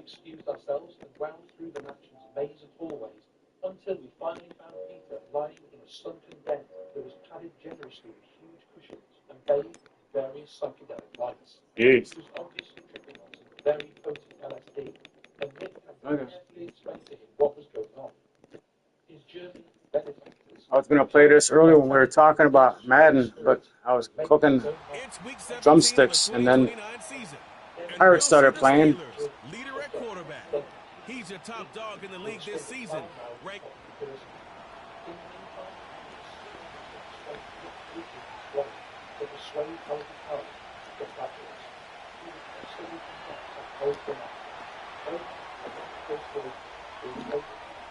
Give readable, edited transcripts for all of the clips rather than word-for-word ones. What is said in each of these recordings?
excused ourselves and wound through the mansion's maze of hallways until we finally found Peter lying in a sunken bed that was padded generously with huge cushions and bathed in various psychedelic lights. He was obviously tripping on some very potent LSD, and Nick had carefully explained to him what was going on. His journey benefactors. I was going to play this earlier when we were talking about Madden, but I was cooking drumsticks, and then Pirates started playing. Leader at quarterback. He's your top dog in the league this season. Rank.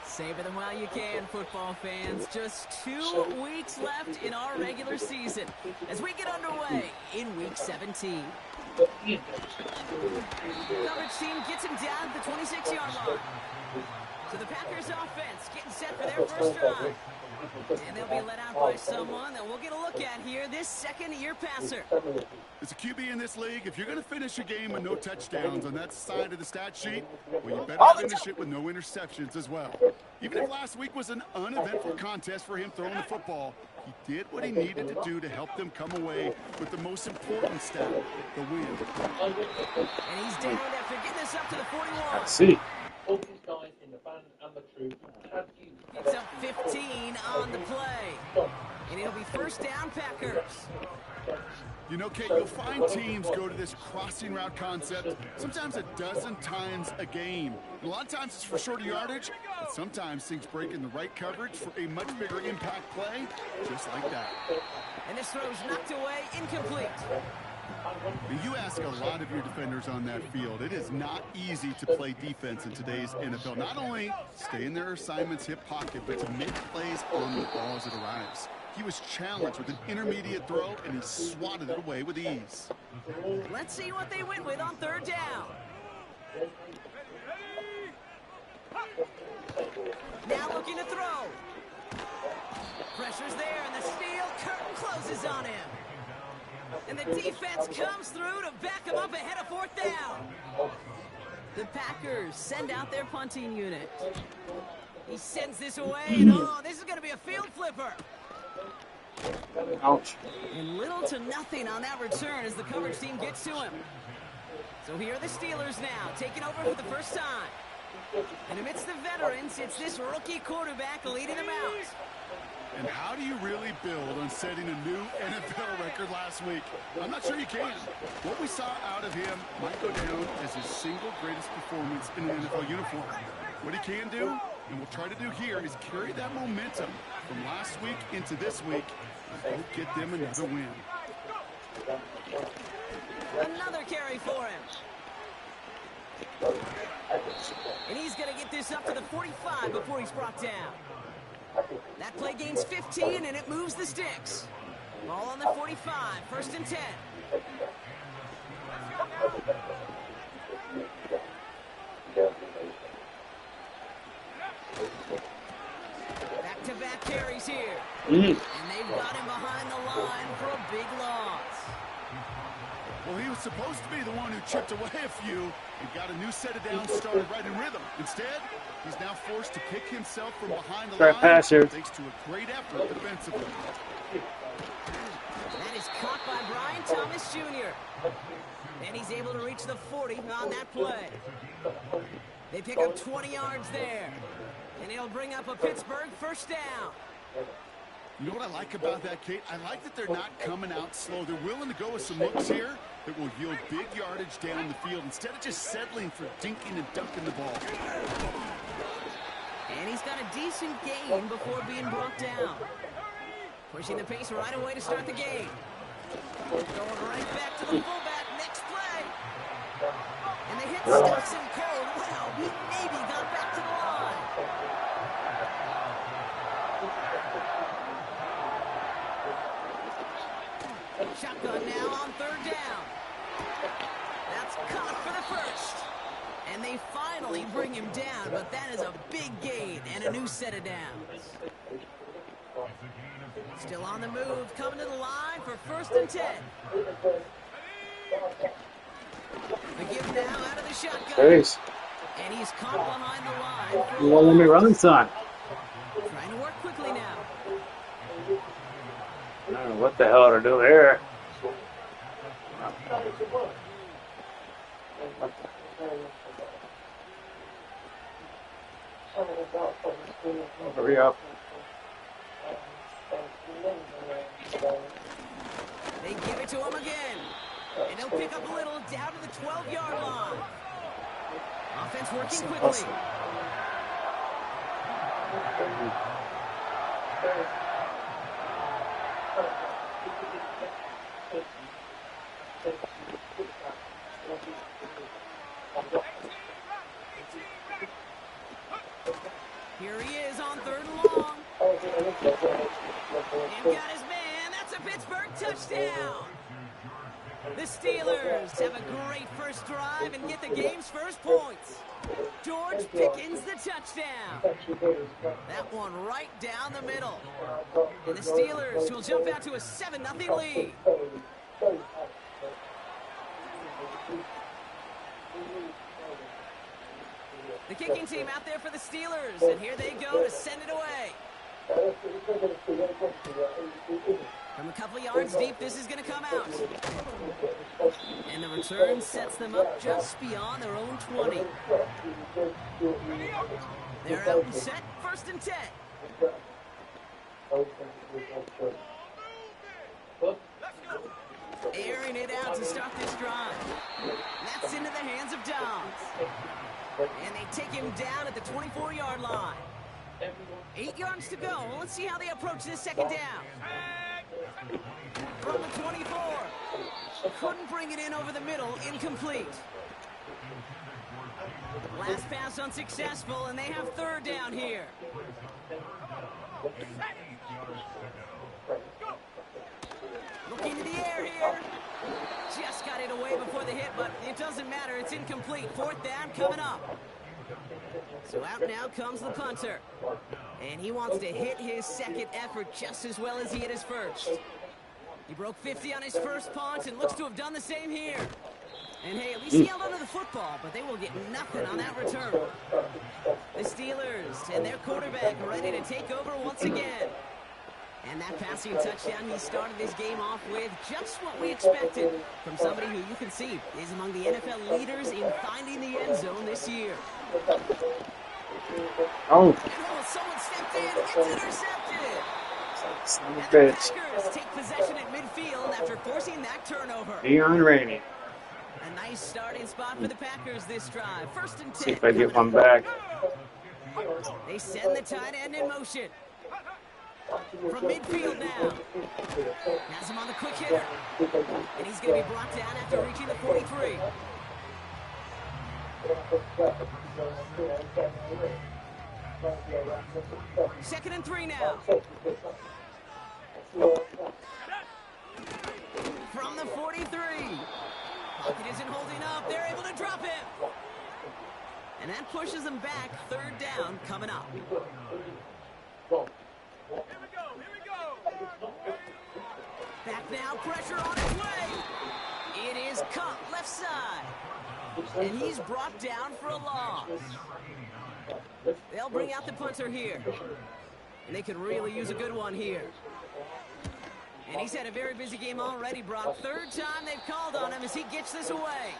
Savor them while you can, football fans. Just 2 weeks left in our regular season as we get underway in Week 17. The coverage team gets him down at the 26-yard line. So the Packers offense getting set for their first drive. And they'll be let out by someone that we'll get a look at here, this second-year passer. As a QB in this league, if you're going to finish a game with no touchdowns on that side of the stat sheet, well, you better finish it with no interceptions as well. Even if last week was an uneventful contest for him throwing the football, he did what he needed to do to help them come away with the most important stat, the win. And he's down after getting this up to the 41. Let's see. All these guys in the band and the crew had you. It's up 15 on the play. And it'll be first down, Packers. You know, Kate, you'll find teams go to this crossing route concept sometimes a dozen times a game. And a lot of times it's for shorter yardage, but sometimes things break in the right coverage for a much bigger impact play, just like that. And this throw's knocked away, incomplete. You ask a lot of your defenders on that field. It is not easy to play defense in today's NFL. Not only stay in their assignment's hip pocket, but to make plays on the ball as it arrives. He was challenged with an intermediate throw, and he swatted it away with ease. Let's see what they win with on third down. Now looking to throw. Pressure's there, and the steel curtain closes on him. And the defense comes through to back him up ahead of fourth down. The Packers send out their punting unit. He sends this away, and oh, this is going to be a field flipper. Ouch. And little to nothing on that return as the coverage team gets to him. So here are the Steelers now, taking over for the first time. And amidst the veterans, it's this rookie quarterback leading them out. And how do you really build on setting a new NFL record last week? I'm not sure you can. What we saw out of him might go down as his single greatest performance in an NFL uniform. What he can do, and we'll try to do here, is carry that momentum from last week into this week and both get them another win. Another carry for him. And he's going to get this up to the 45 before he's brought down. That play gains 15, and it moves the sticks. Ball on the 45, first and 10. Back-to-back carries here. And they've got him behind the line for a big loss. Well, he was supposed to be the one who chipped away a few and got a new set of downs started right in rhythm. Instead, he's now forced to pick himself from behind the line, thanks to a great effort defensively. That is caught by Brian Thomas Jr. And he's able to reach the 40 on that play. They pick up 20 yards there. And it'll bring up a Pittsburgh first down. You know what I like about that, Kate? I like that they're not coming out slow. They're willing to go with some looks here that will yield big yardage down the field instead of just settling for dinking and dunking the ball. And he's got a decent gain before being brought down. Pushing the pace right away to start the game. Going right back to the fullback. Next play. And the hit stuffs him cold. Wow, he maybe got back to the line. Shotgun now on third down. That's caught for the first. And they finally bring him down, but that is a big gain and a new set of downs. Still on the move, coming to the line for first and 10. The give now out of the shotgun. And he's caught behind the line. You won't let me run, son. Trying to work quickly now. I don't know what the hell to do here. Hurry up. They give it to him again. And he'll pick up a little down to the 12-yard line. Offense working quickly. Here he is on 3rd and long. And got his man. That's a Pittsburgh touchdown. The Steelers have a great first drive and get the game's first points. George Pickens the touchdown. That one right down the middle. And the Steelers will jump out to a 7-0 lead. The kicking team out there for the Steelers, and here they go to send it away. From a couple yards deep, this is going to come out. And the return sets them up just beyond their own 20. They're out and set, 1st and 10. Airing it out to start this drive. That's into the hands of Dobbs. And they take him down at the 24-yard line. 8 yards to go. Let's see how they approach this second down. From the 24. Couldn't bring it in over the middle. Incomplete. Last pass unsuccessful, and they have 3rd down here. Looking to the air here. Just got it away before the hit, but it doesn't matter. It's incomplete. 4th down coming up. So out now comes the punter. And he wants to hit his second effort just as well as he hit his first. He broke 50 on his first punt and looks to have done the same here. And hey, at least he held onto the football, but they will get nothing on that return. The Steelers and their quarterback ready to take over once again. And that passing touchdown he started this game off with, just what we expected from somebody who you can see is among the NFL leaders in finding the end zone this year. Oh. And someone stepped in. It's intercepted. Son of a And the bitch. Packers take possession at midfield after forcing that turnover. Deion Rainey. A nice starting spot for the Packers this drive. 1st and 10. See if I get one back. They send the tight end in motion. From midfield now. Has him on the quick hitter. And he's going to be brought down after reaching the 43. Second and 3 now. From the 43. Pocket isn't holding up. They're able to drop him. And that pushes them back. 3rd down coming up. Back now, pressure on his way. It is cut left side. And he's brought down for a loss. They'll bring out the punter here. And they could really use a good one here. And he's had a very busy game already, Brock. 3rd time they've called on him as he gets this away.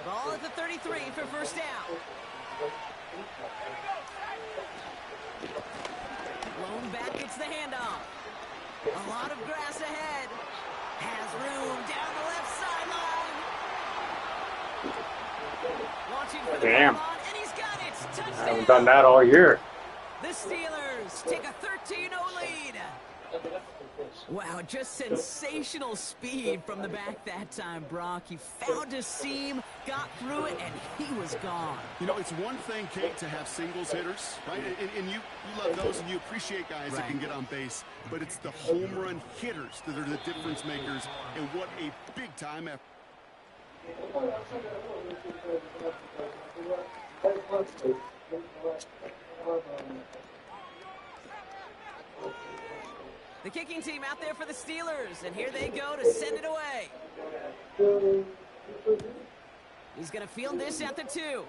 Ball at the 33 for 1st down. Blown back, gets the handoff. A lot of grass ahead. Has room down the left sideline. Launching for the Damn. ball, and he's got it. Touchdown. I haven't done that all year. The Steelers take a 13-0 lead. Wow, just sensational speed from the back that time, Brock. He found a seam, got through it, and he was gone. You know, it's one thing, Kate, to have singles hitters, right? And you love those and you appreciate guys that can get on base. But it's the home run hitters that are the difference makers, and what a big-time effort. The kicking team out there for the Steelers, and here they go to send it away. He's going to field this at the 2.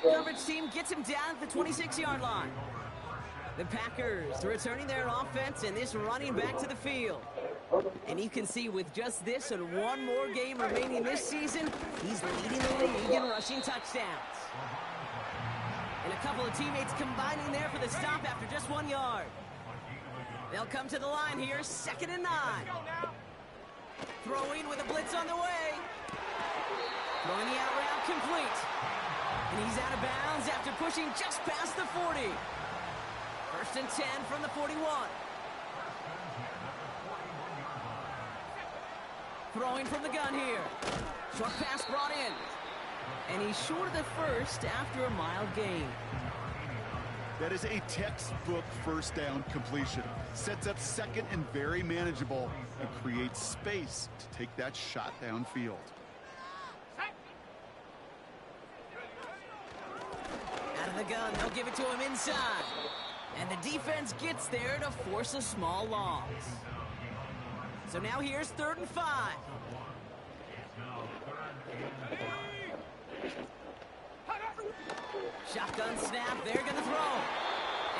Coverage team gets him down at the 26-yard line. The Packers returning their offense and this running back to the field. And you can see with just this and one more game remaining this season, he's leading the league in rushing touchdowns. And a couple of teammates combining there for the stop after just 1 yard. They'll come to the line here, 2nd and 9. Throwing with a blitz on the way. Throwing the out route complete. And he's out of bounds after pushing just past the 40. 1st and 10 from the 41. Throwing from the gun here. Short pass brought in. And he's short of the first after a mild gain. That is a textbook first down completion. Sets up 2nd and very manageable and creates space to take that shot downfield. Out of the gun, they'll give it to him inside. And the defense gets there to force a small loss. So now here's 3rd and 5. Shotgun snap, they're going to throw.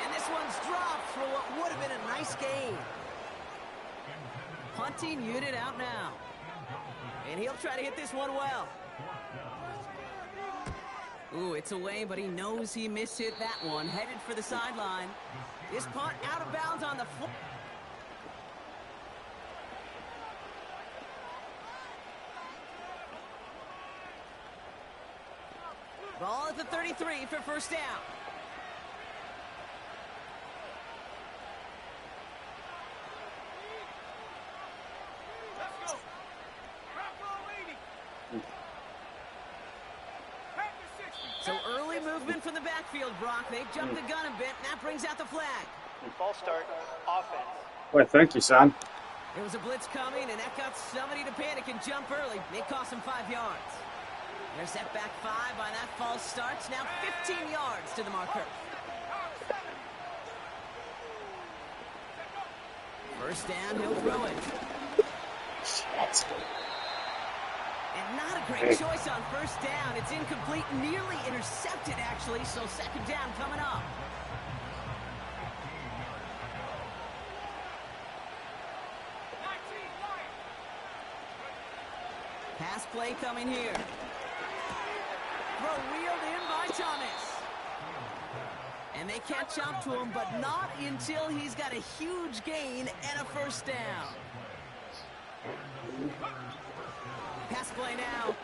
And this one's dropped for what would have been a nice gain. Punting unit out now. And he'll try to hit this one well. Ooh, it's away, but he knows he mishit that one. Headed for the sideline. This punt out of bounds on the floor. Ball at the 33 for first down. Let's go. So early movement from the backfield, Brock. They jumped the gun a bit, and that brings out the flag. False start, offense. Boy, thank you, son. There was a blitz coming, and that got somebody to panic and jump early. It cost him 5 yards. They're set back 5 by that false start. Now 15 yards to the marker. First down, he'll throw it. Shit. And not a great choice on first down. It's incomplete, nearly intercepted, actually, so 2nd down coming up. Pass play coming here. Throw wheeled in by Thomas. And they catch up to him, but not until he's got a huge gain and a first down. Pass play now.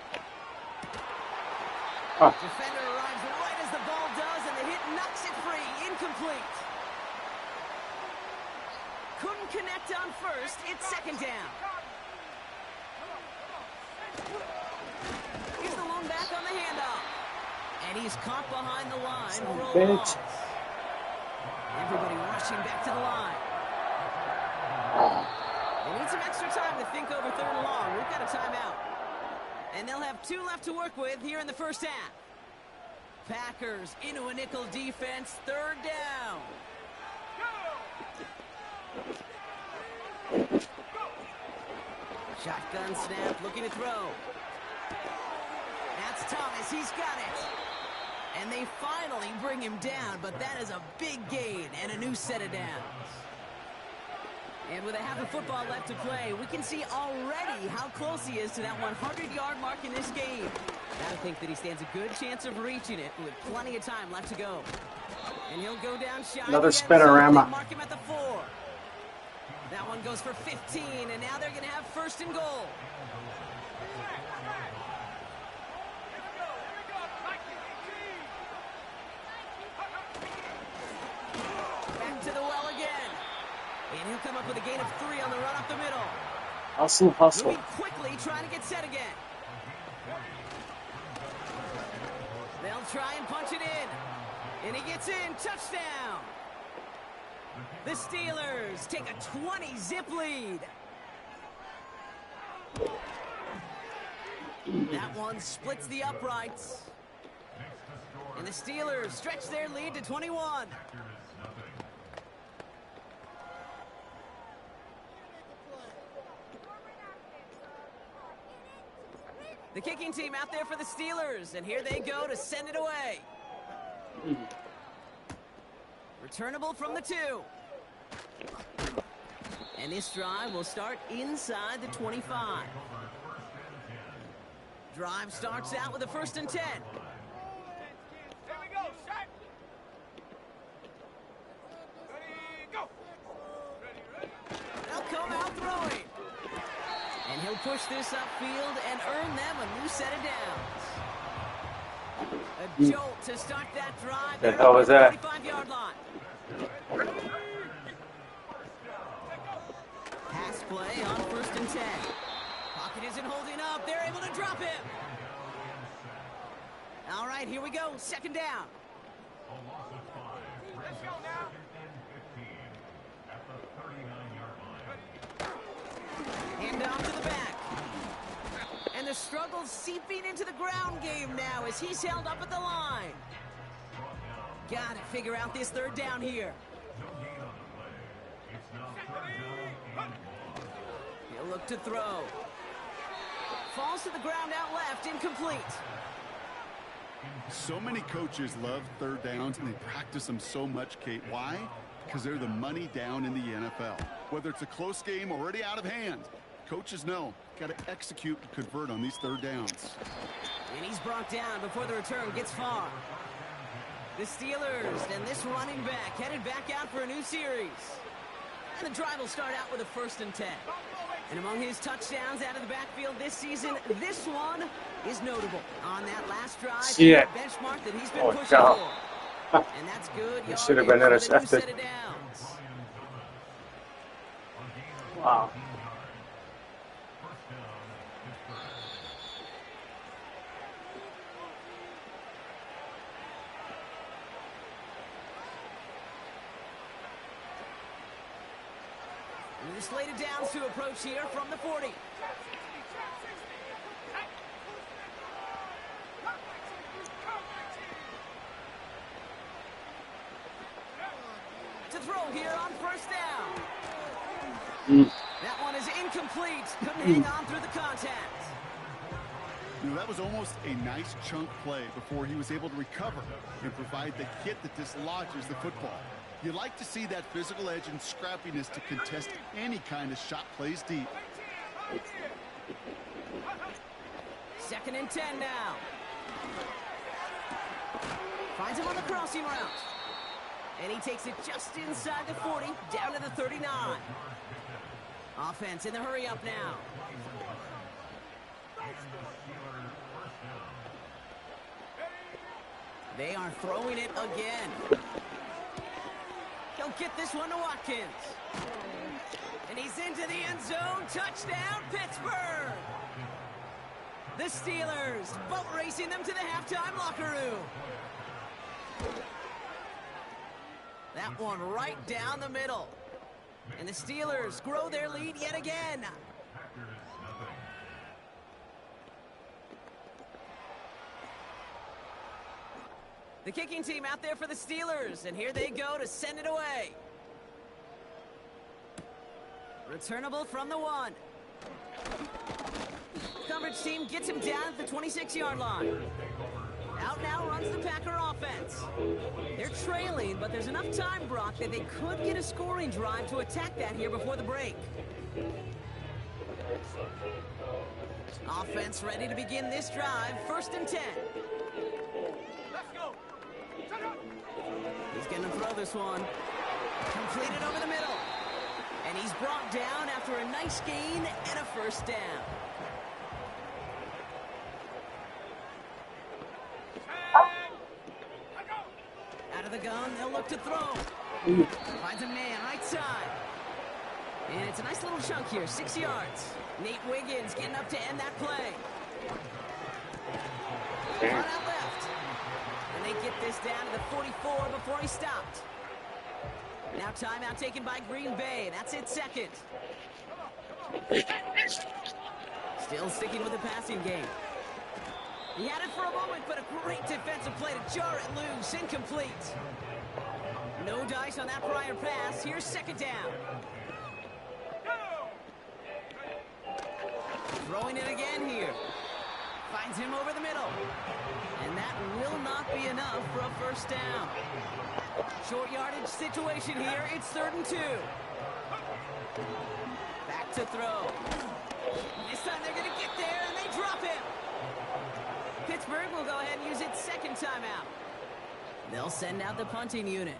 Defender arrives right as the ball does, and the hit knocks it free. Incomplete. Couldn't connect on first. It's 2nd down. Here's the lone back on the handoff. And he's caught behind the line for a loss. Everybody rushing back to the line. They need some extra time to think over 3rd and long. We've got a timeout. And they'll have 2 left to work with here in the first half. Packers into a nickel defense. 3rd down. Shotgun snap, looking to throw. That's Thomas, he's got it. And they finally bring him down, but that is a big gain and a new set of downs. And with a half of football left to play, we can see already how close he is to that 100-yard mark in this game. I think that he stands a good chance of reaching it with plenty of time left to go. And he'll go down shy. Another spinorama. Mark him at the 4. That one goes for 15, and now they're going to have 1st and goal. Back to the well again. And he'll come up with a gain of 3 on the run up the middle. Hustle, hustle. Moving quickly, trying to get set again. They'll try and punch it in. And he gets in. Touchdown. The Steelers take a 20-zip lead. That one splits the uprights. And the Steelers stretch their lead to 21. The kicking team out there for the Steelers, and here they go to send it away. Returnable from the 2. And this drive will start inside the 25. Drive starts out with a 1st and 10. Here we go, set. Ready, go. Ready. They'll come out throwing. And he'll push this upfield and earn them a new set of downs. A jolt to start that drive. The hell was that? 45-yard line. Pass play on 1st and 10. Pocket isn't holding up. They're able to drop him. All right, here we go. 2nd down. Let's go now. Hand off to the back. And the struggle seeping into the ground game now as he's held up at the line. Got to figure out this 3rd down here. He'll look to throw. Falls to the ground out left, incomplete. So many coaches love 3rd downs, and they practice them so much, Kate. Why? Because they're the money down in the NFL. Whether it's a close game already out of hand, coaches know, got to execute and convert on these 3rd downs. And he's brought down before the return gets far. The Steelers and this running back headed back out for a new series. And the drive will start out with a 1st and 10. And among his touchdowns out of the backfield this season, this one is notable. On that last drive, Yeah. the benchmark that he's been Oh, pushing God. for. And that's good. It should have been yardage for the new intercepted. set of downs. Wow. And the slated downs to approach here from the 40. To throw here on 1st down. That one is incomplete. Couldn't hang on through the contact. You know, that was almost a nice chunk play before he was able to recover and provide the hit that dislodges the football. You like to see that physical edge and scrappiness to contest any kind of shot plays deep. 2nd and 10 now. Finds him on the crossing route. And he takes it just inside the 40, down to the 39. Offense in the hurry up now. They are throwing it again. He'll get this one to Watkins. And he's into the end zone. Touchdown, Pittsburgh! The Steelers boat racing them to the halftime locker room. That one right down the middle. And the Steelers grow their lead yet again. The kicking team out there for the Steelers, and here they go to send it away. Returnable from the 1. Coverage team gets him down at the 26-yard line. Out now runs the Packer offense. They're trailing, but there's enough time, Brock, that they could get a scoring drive to attack that here before the break. Offense ready to begin this drive. 1st and 10. Let's go. He's going to throw this one. Completed over the middle. And he's brought down after a nice gain and a 1st down. Out of the gun, they'll look to throw. Finds a man right side. And it's a nice little chunk here, 6 yards. Nate Wiggins getting up to end that play. Run out left. And they get this down to the 44 before he stopped. Now timeout taken by Green Bay. That's it, 2nd. Still sticking with the passing game. He had it for a moment, but a great defensive play to jar it loose. Incomplete. No dice on that prior pass. Here's 2nd down. Throwing it again here. Finds him over the middle. And that will not be enough for a first down. Short yardage situation here. It's 3rd and 2. Back to throw. This time they're going to get there, and they drop him. Pittsburgh will go ahead and use its second timeout. They'll send out the punting unit.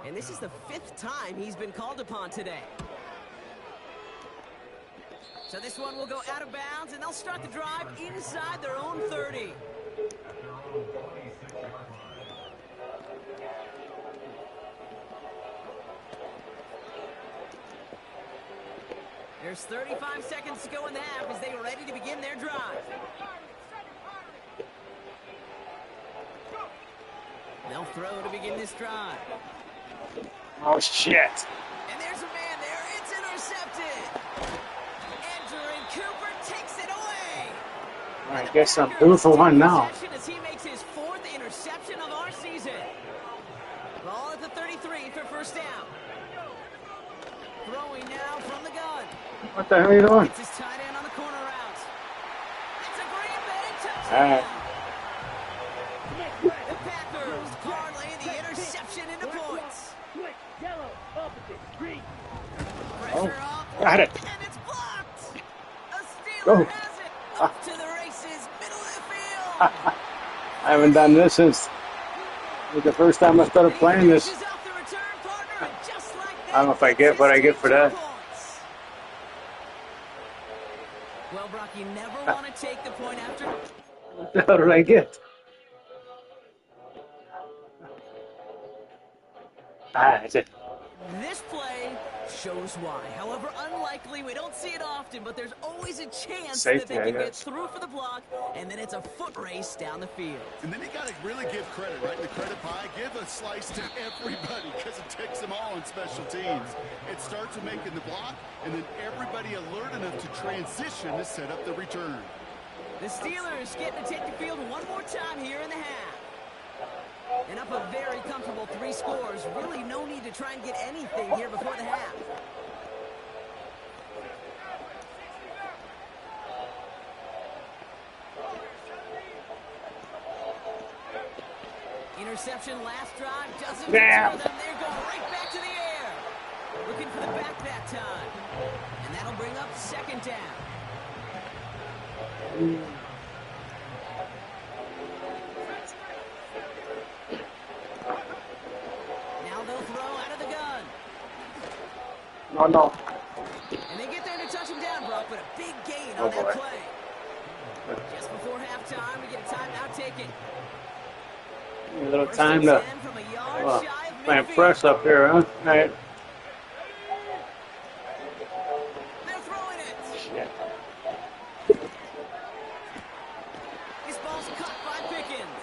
And this is the 5th time he's been called upon today. So this one will go out of bounds, and they'll start the drive inside their own 30. There's 35 seconds to go in the half as they are ready to begin their drive. They'll throw to begin this drive. Oh, shit. And there's a man there. It's intercepted. Andrew Cooper takes it away. All right, guess I'm due for one now. As he makes his 4th interception of our season. Ball at the 33 for first down. Throwing now from the gun. What the hell are you doing? It's his tight end on the corner route. It's a Green Bay touchdown. All right. The Packers parlaying the interception into points. Pressure off. Got it. And it's blocked. A Steeler Go. has it. Up to the races, middle of the field. I haven't done this since the first time I started playing this. Finishes off the return partner, and just like that, I don't know if I get what I get for that. Well, Brock, you never want to take the point after. What the hell did I get? That's it. This play shows why. However unlikely, we don't see it often, but there's always a chance Safety, that they I can get guess. through for the block, and then it's a foot race down the field. And then you got to really give credit, right? The credit pie, give a slice to everybody because it takes them all on special teams. It starts with making the block, and then everybody alert enough to transition to set up the return. The Steelers getting to take the field one more time here in the half. And up a very comfortable 3 scores. Really no need to try and get anything here before the half. Interception last drive doesn't Damn. deter them. They're going right back to the air. Looking for the back that time. And that'll bring up 2nd down. Now they'll throw out of the gun. No. And they get there to touch him down, Brock, but a big gain Oh, on that boy. play. Just before halftime, we get a timeout taken. A little First time and to 10 from a yard shy of playing midfield. press up here, huh? All right. They're throwing it. Shit. This ball's cut by Pickens.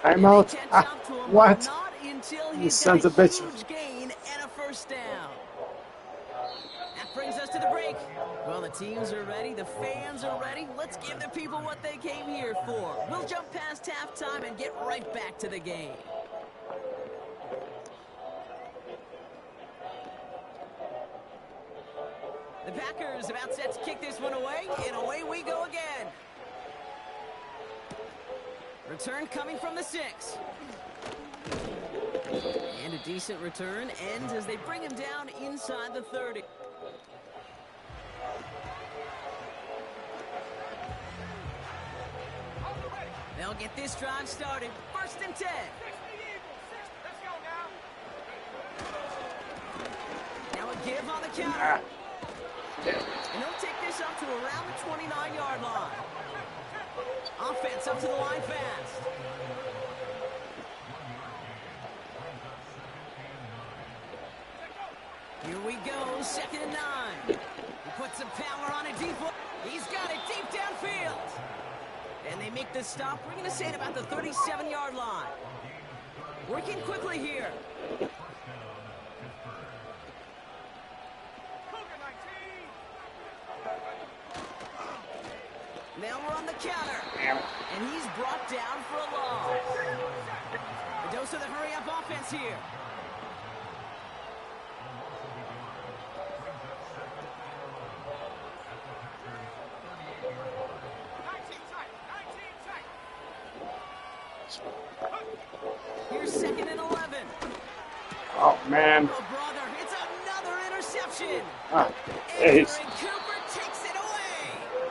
Timeout. They catch Ah, up to him, what? but not until You he's sons got of a bitch. huge gain and a first down. That brings us to the break. Well, the teams are ready. The fans are ready. Let's give the people what they came here for. We'll jump past halftime and get right back to the game. The Packers about set to kick this one away, and away we go again. Return coming from the 6. And a decent return ends as they bring him down inside the 30. They'll get this drive started. 1st and 10. Now a give on the counter. And they'll take this up to around the 29-yard line. Offense up to the line fast. Here we go, 2nd and 9. He puts some power on it deep. He's got it deep downfield. And they make the stop. We're going to say it about the 37-yard line. Working quickly here. They'll run the counter. And he's brought down for a loss. A dose of the hurry-up offense here. 2nd and 11. Oh, man. Oh, brother, it's another interception. Ah, Aaron jeez. Cooper takes it away.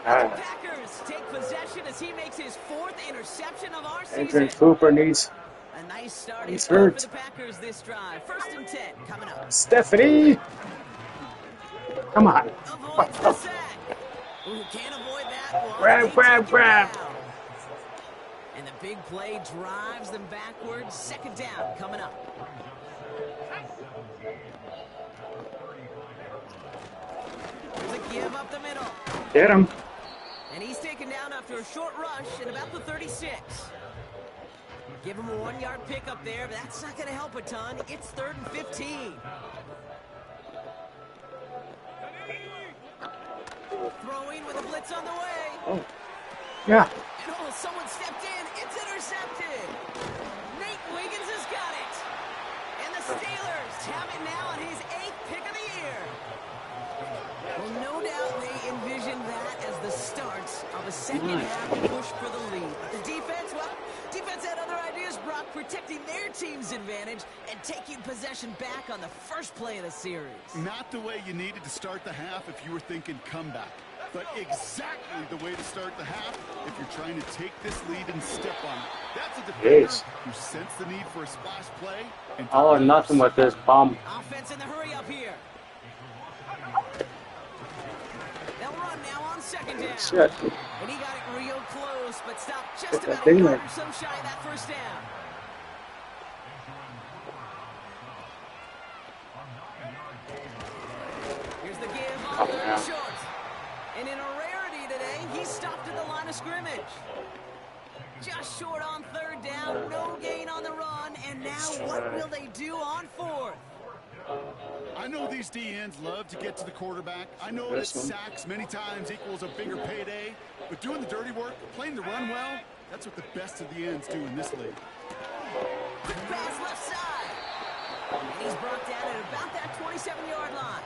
The Ah, Packers take possession as he makes his 4th interception of our season. Adrian Cooper needs A nice starting He's spot hurt. for the Packers this drive. 1st and 10 coming up. Stephanie. Come on. Avoids the sack. Ooh, can't avoid that one. Grab, They grab, take it grab. down. And the big play drives them backwards. 2nd down coming up. There's a give up the middle. Get him. And he's taken down after a short rush at about the 36. Give him a 1-yard pickup there, but that's not going to help a ton. It's 3rd and 15. Throwing with a blitz on the way. Oh, yeah. And oh, someone stepped in. It's intercepted. Nate Wiggins has got it. And the Steelers have it now on his 8th pick of the year. Well, no doubt they envisioned that as the start of a second-half push for the lead. The defense, well, defense had other ideas, Brock, protecting their team's advantage and taking possession back on the first play of the series. Not the way you needed to start the half if you were thinking comeback, but exactly the way to start the half if you're trying to take this lead and step on it. That's a defender Jeez. who sensed the need for a splash play. And All or nothing with this bum. Offense in the hurry up here. They'll run now on 2nd down. Shit. And he got it real close, but stopped just Get about that a thing yard there. or so shy of that 1st down. Here's the give on 3rd yeah. short. And in a rarity today, he stopped at the line of scrimmage. Just short on 3rd down, no gain on the run, and now what will they do on 4th? I know these D-ends love to get to the quarterback. I know that This one. sacks many times equals a bigger payday, but doing the dirty work, playing the run well, that's what the best of the ends do in this league. Quick pass left side. And he's brought down at about that 27-yard line.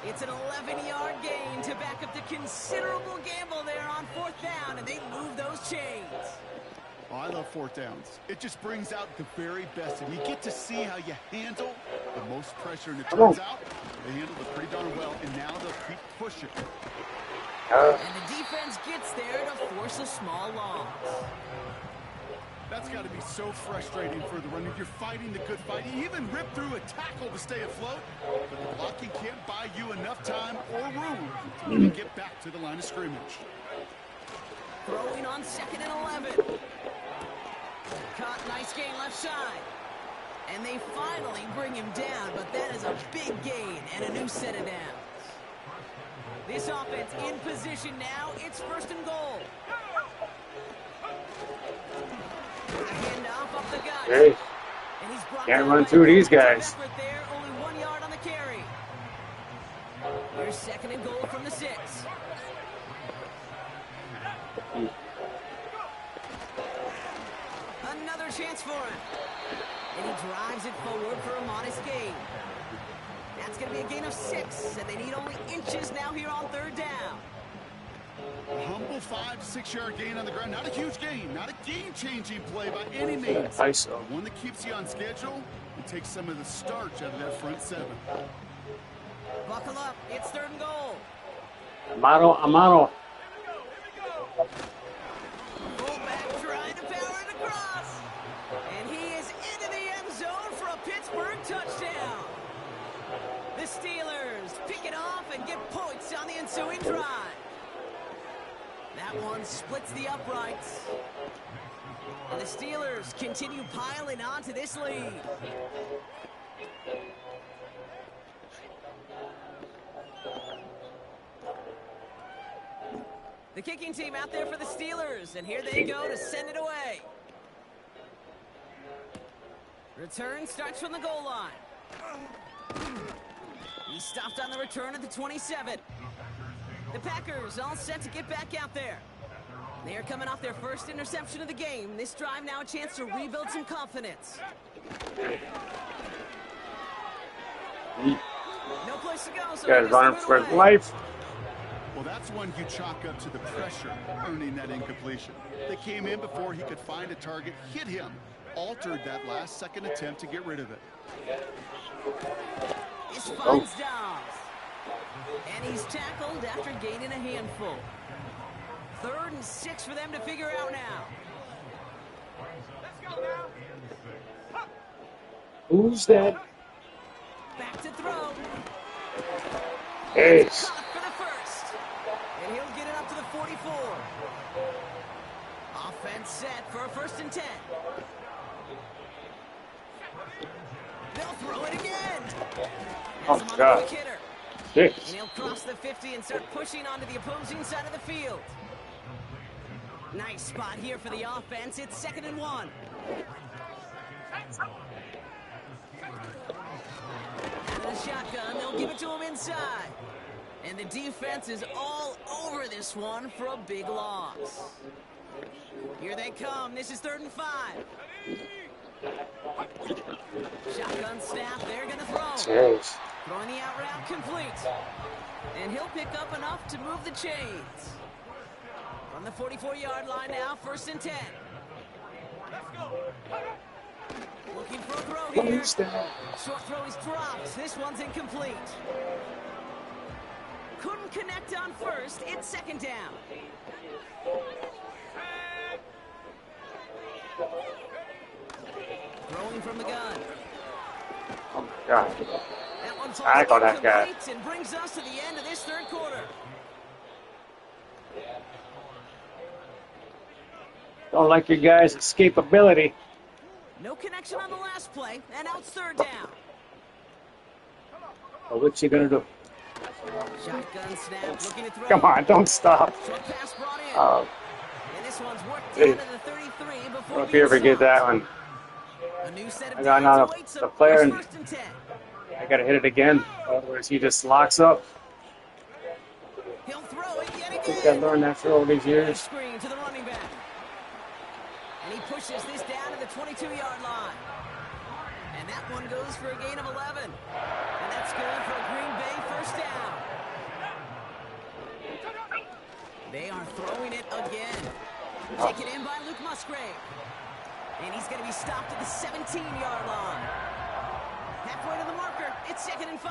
It's an 11-yard gain to back up the considerable gamble there on 4th down, and they move those chains. Oh, I love 4th downs. It just brings out the very best, and you get to see how you handle the most pressure, and it turns out they handled it pretty darn well, and now they'll keep pushing. And the defense gets there to force a small loss. That's got to be so frustrating for the runner. You're fighting the good fight. You even rip through a tackle to stay afloat, but the blocking can't buy you enough time or room to even get back to the line of scrimmage. Throwing on 2nd and 11. Caught, nice gain left side. And they finally bring him down, but that is a big gain and a new set of downs. This offense in position now. It's 1st and goal. Handoff up the gut. Hey, And he's brought can't down run by through these defensive guys. effort there, only 1 yard on the carry. Here's 2nd and goal from the 6. Another chance for him. And he drives it forward for a modest gain. That's going to be a gain of 6, and they need only inches now here on 3rd down. A humble 5 to 6 yard gain on the ground. Not a huge gain, not a game-changing play by any means. ISO. One that keeps you on schedule and takes some of the starch out of that front 7. Buckle up. It's 3rd and goal. Amaro. Fullback trying to power it across. And he is into the end zone for a Pittsburgh touchdown. The Steelers pick it off and get points on the ensuing drive. That one splits the uprights. And the Steelers continue piling on to this lead. The kicking team out there for the Steelers, and here they go to send it away. Return starts from the goal line. He stopped on the return at the 27. The Packers all set to get back out there. They are coming off their first interception of the game. This drive now a chance to rebuild some confidence. No place to go, so Guys running for his life. Well, that's one you chalk up to the pressure earning that incompletion. They came in before he could find a target, hit him, altered that last-second attempt to get rid of it. This finds Dobbs. And he's tackled after gaining a handful. 3rd and 6 for them to figure out now. Who's that? Back to throw. Ace. For the first. And he'll get it up to the 44. Offense set for a 1st and 10. They'll throw it again. Oh, That's God. quick hitter. Jeez. And he'll cross the 50 and start pushing onto the opposing side of the field. Nice spot here for the offense. It's 2nd and 1. Out of the shotgun, they'll give it to him inside. And the defense is all over this one for a big loss. Here they come. This is 3rd and 5. Shotgun snap. They're going to throw. Jeez. Throwing the out route complete. And he'll pick up enough to move the chains. From the 44-yard line now, 1st and 10. Looking for a throw here. Short throw is dropped. This one's incomplete. Couldn't connect on 1st. It's 2nd down. Throwing from the gun. Oh, my God. That one's I got that guy. incomplete and brings us to the end of this 3rd quarter. Don't like your guys' escapability. No connection on the last play, and now it's 3rd down. Well, what's he going to do? Shotgun snap, looking to throw. Come on, don't stop. Short pass brought in. Oh, And this one's worked Hey. down to the 33 before don't you ever being get that stopped. one. A new set of I got downs out awaits the him. player It's and 1st and 10. I got to hit it again. Otherwise, he just locks up. He'll throw it yet I think I again. learned that for all these years. Screen to the running back. And he pushes this down to the 22-yard line. And that one goes for a gain of 11. And that's good for a Green Bay 1st down. They are throwing it again. Taken in by Luke Musgrave. And he's going to be stopped at the 17-yard line. Halfway to the marker. It's 2nd and 5.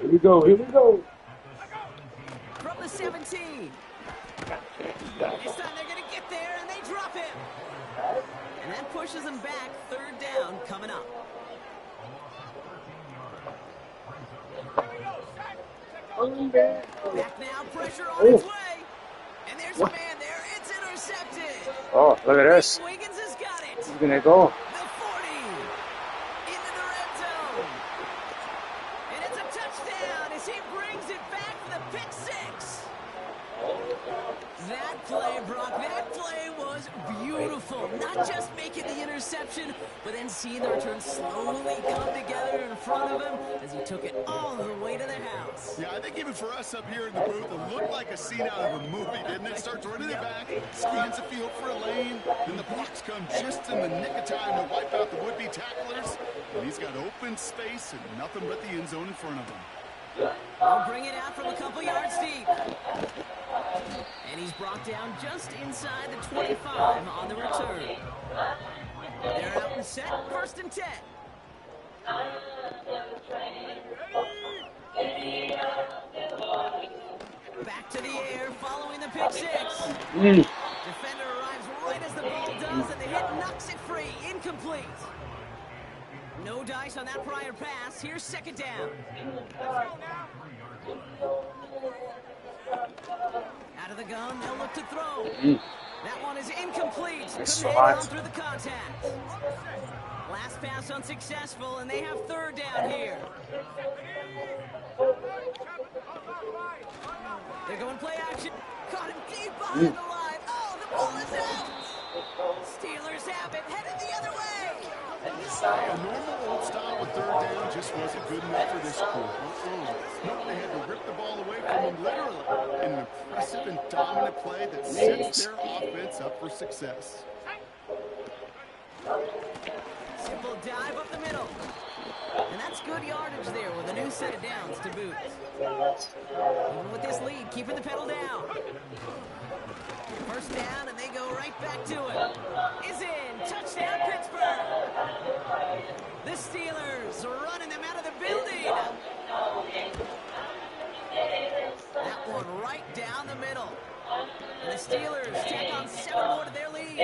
Here we go, here we go. From the 17. This time they're going to get there, and they drop him. And that pushes them back. 3rd down coming up. Back now, pressure on its way. And there's a man there. It's intercepted. Oh, look at this. Wiggins has got it. He's going to go. The 40. Into the red zone. And it's a touchdown as he brings it back for the pick 6. That play, Brock, that play was beautiful. Not just making the interception, but then seeing the return slowly come together in front of him as he took it all the way to the house. Yeah, I think even for us up here in the booth, it looked like a scene out of a movie, didn't it? Starts running it back, scans the field for a lane, then the blocks come just in the nick of time to wipe out the would-be tacklers, and he's got open space and nothing but the end zone in front of him. They'll bring it out from a couple yards deep. And he's brought down just inside the 25 on the return. They're out and set, 1st and 10. Back to the air, following the pick 6. Defender arrives right as the ball does, and the hit knocks it free. Incomplete. No dice on that prior pass. Here's 2nd down. Out of the gun, they'll look to throw. That one is incomplete. Couldn't hang on through the contact. Last pass unsuccessful, and they have 3rd down here. They're going play action. Caught him deep behind the line. Oh, the ball is out. Steelers have it, headed the other way. A normal old style with 3rd down just wasn't good enough for this crew. No, they had to rip the ball away from them literally. An impressive and dominant play that sets their offense up for success. Simple dive up the middle. And that's good yardage there with a new set of downs to boot. Even with this lead, keeping the pedal down. First down, and they go right back to it. Is in. Touchdown, Pittsburgh. The Steelers are running them out of the building. That one right down the middle. And the Steelers tack on 7 more to their lead.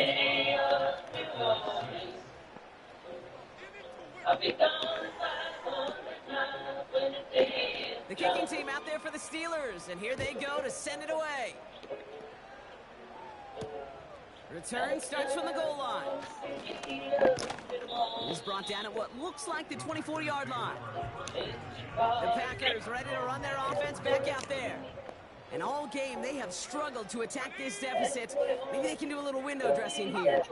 The kicking team out there for the Steelers, and here they go to send it away. Return starts from the goal line. It's brought down at what looks like the 24-yard line. The Packers ready to run their offense back out there. And all game, they have struggled to attack this deficit. Maybe they can do a little window dressing here.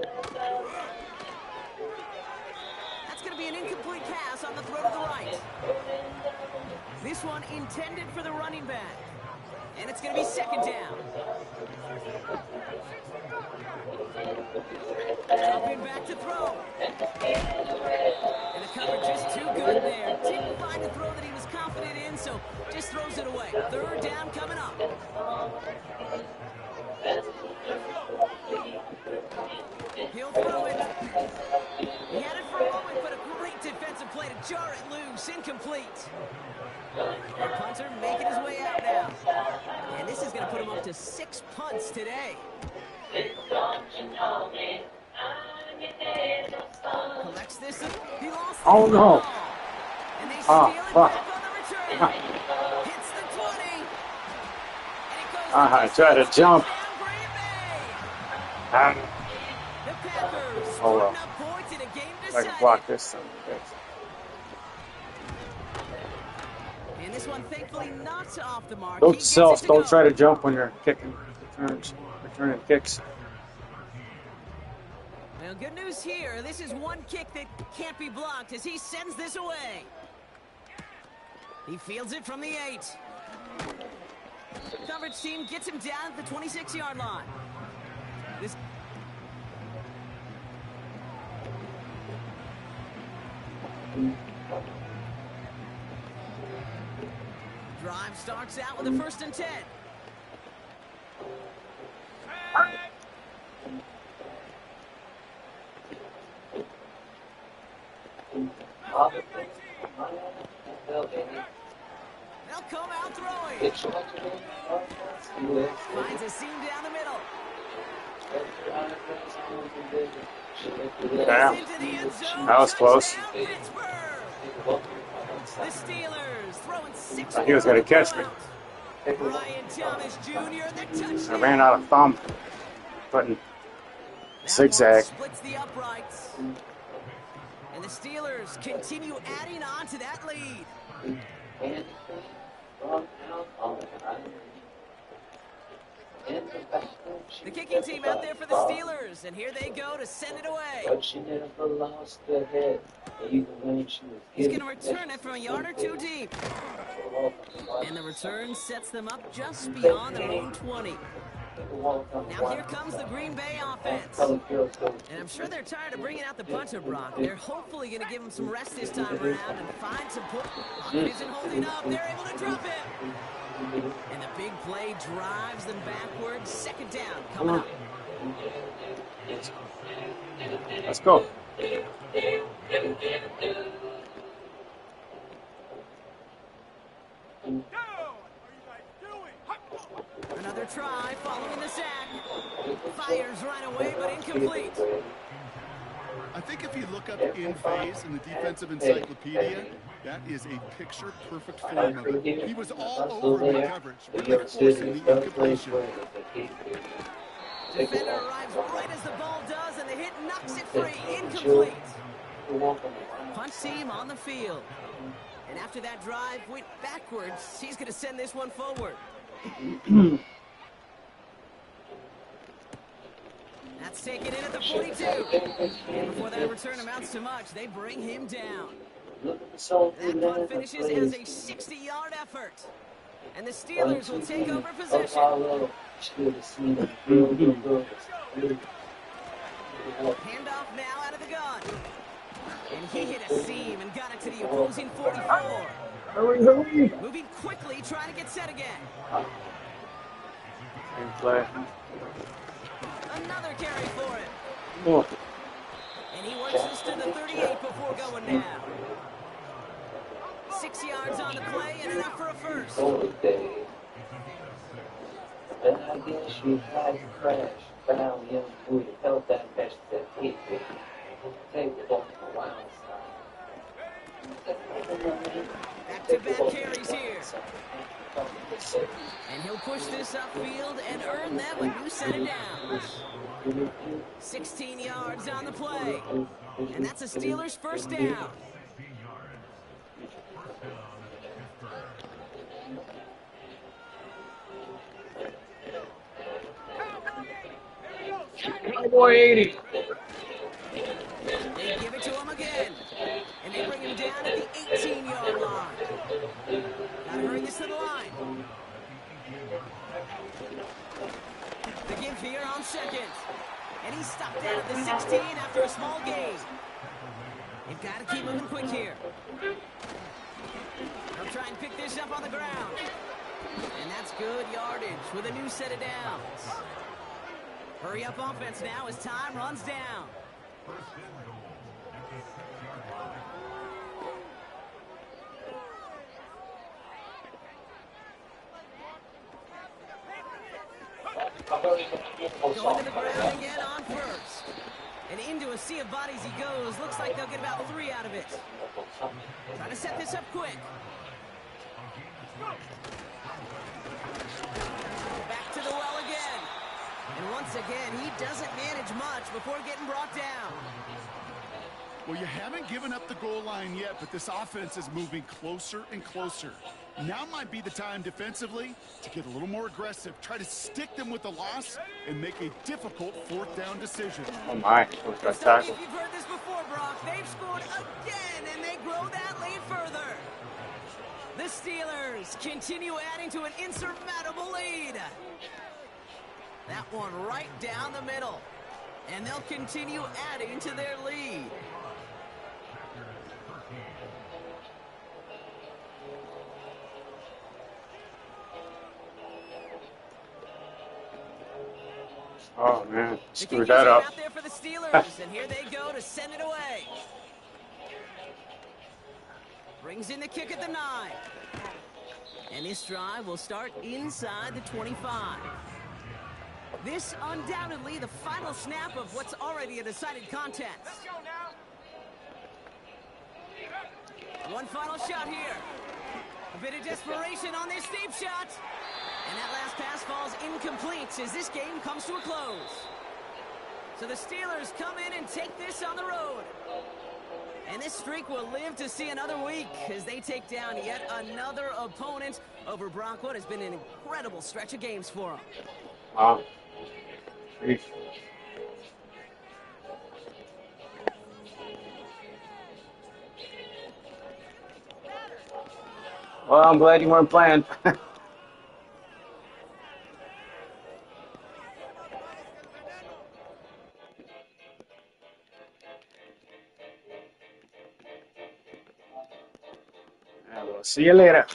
That's going to be an incomplete pass on the throw to the right. This one intended for the running back. And it's going to be second down. Dropping back to throw. And the coverage just too good there. Didn't find a throw that he was confident in, so just throws it away. Third down coming up. He'll throw it. He had it for a moment, but a great defensive play to jar it loose. Incomplete. The punter making his way out now. And this is going to put him up to 6 punts today. Collects this. He lost Oh, no. And they steal it fuck. back on the return. Hits the 20. And it goes I tried to jump. The Packers Oh, well. putting up points in a game I decided. can block this son of a bitch. And this one thankfully not off the mark. He Note to gets self, it to don't go. try to jump when you're kicking returning kicks. Well, good news here. This is one kick that can't be blocked as he sends this away. He fields it from the 8. Coverage team gets him down at the 26-yard line. This drive starts out with a 1st and 10. They'll come out throwing. Finds a seam down the middle. Damn. Into the end zone. That was close. Touchdown, Pittsburgh. The Steelers throwing 6. He was going to catch me. Brian Thomas Jr. the touchdown. I ran out of thumb. Button. That Zigzag. one splits the uprights. And the Steelers continue adding on to that lead. The kicking team out there for the Steelers, and here they go to send it away. But she never lost her head, even when she was He's going to return it from a yard or 2 deep. And the return sets them up just beyond their own 20. Now here comes the Green Bay offense. And I'm sure they're tired of bringing out the punter, Brock. They're hopefully going to give him some rest this time around and find some pull. Isn't holding up. They're able to drop it. And the big play drives them backwards. Second down coming up. Let's go. Another try following the sack. Fires right away, but incomplete. I think if you look up in phase in the defensive encyclopedia, that is a picture-perfect form of it. He was all over the coverage, really forcing the incompletion. Defender arrives right as the ball does, and the hit knocks it free. Incomplete. Punch team on the field. And after that drive went backwards, he's going to send this one forward. That's taken in at the 42. And before that return amounts to much, they bring him down. That punt finishes as a 60-yard effort. And the Steelers will take over possession. Handoff now out of the gun. And he hit a seam and got it to the opposing 44. Hurry, hurry. Moving quickly, trying to get set again. Same play. Another carry for him. Oh. And he works this to the 38 before going down. 6 yards on the play and enough for a first. Then I guess you had to crash. Found young boy to help that best that hit me. Take the ball from the wild side. Back-to-back carries here. And he'll push this upfield and earn them a new set of downs. 16 yards on the play. And that's a Steelers first down. Boy, 80. They give it to him again. And they bring him down at the 18-yard line. Gotta hurry this to the line. The give here on second. And he's stopped down at the 16 after a small gain. They've got to keep moving quick here. They'll try and pick this up on the ground. And that's good yardage with a new set of downs. Hurry up offense now as time runs down. Going to the ground again on first. And into a sea of bodies he goes. Looks like they'll get about 3 out of it. Trying to set this up quick. Back to the well again. And once again, he doesn't manage much before getting brought down. Well, you haven't given up the goal line yet, but this offense is moving closer and closer. Now might be the time defensively to get a little more aggressive, try to stick them with the loss, and make a difficult fourth down decision. Oh my, what's that tackle? If you've heard this before, Brock, they've scored again, and they grow that lead further. The Steelers continue adding to an insurmountable lead. That one right down the middle. And they'll continue adding to their lead. Oh man, The screwed kickers that are up. out there for the Steelers, and here they go to send it away. Brings in the kick at the 9. And this drive will start inside the 25. This undoubtedly the final snap of what's already a decided contest. Let's go now. One final shot here. A bit of desperation on this deep shot. And that last pass falls incomplete as this game comes to a close. So the Steelers come in and take this on the road. And this streak will live to see another week as they take down yet another opponent over Brock. What has been an incredible stretch of games for them. Wow. Jeez. Well, I'm glad you weren't playing. Yeah, we'll see you later.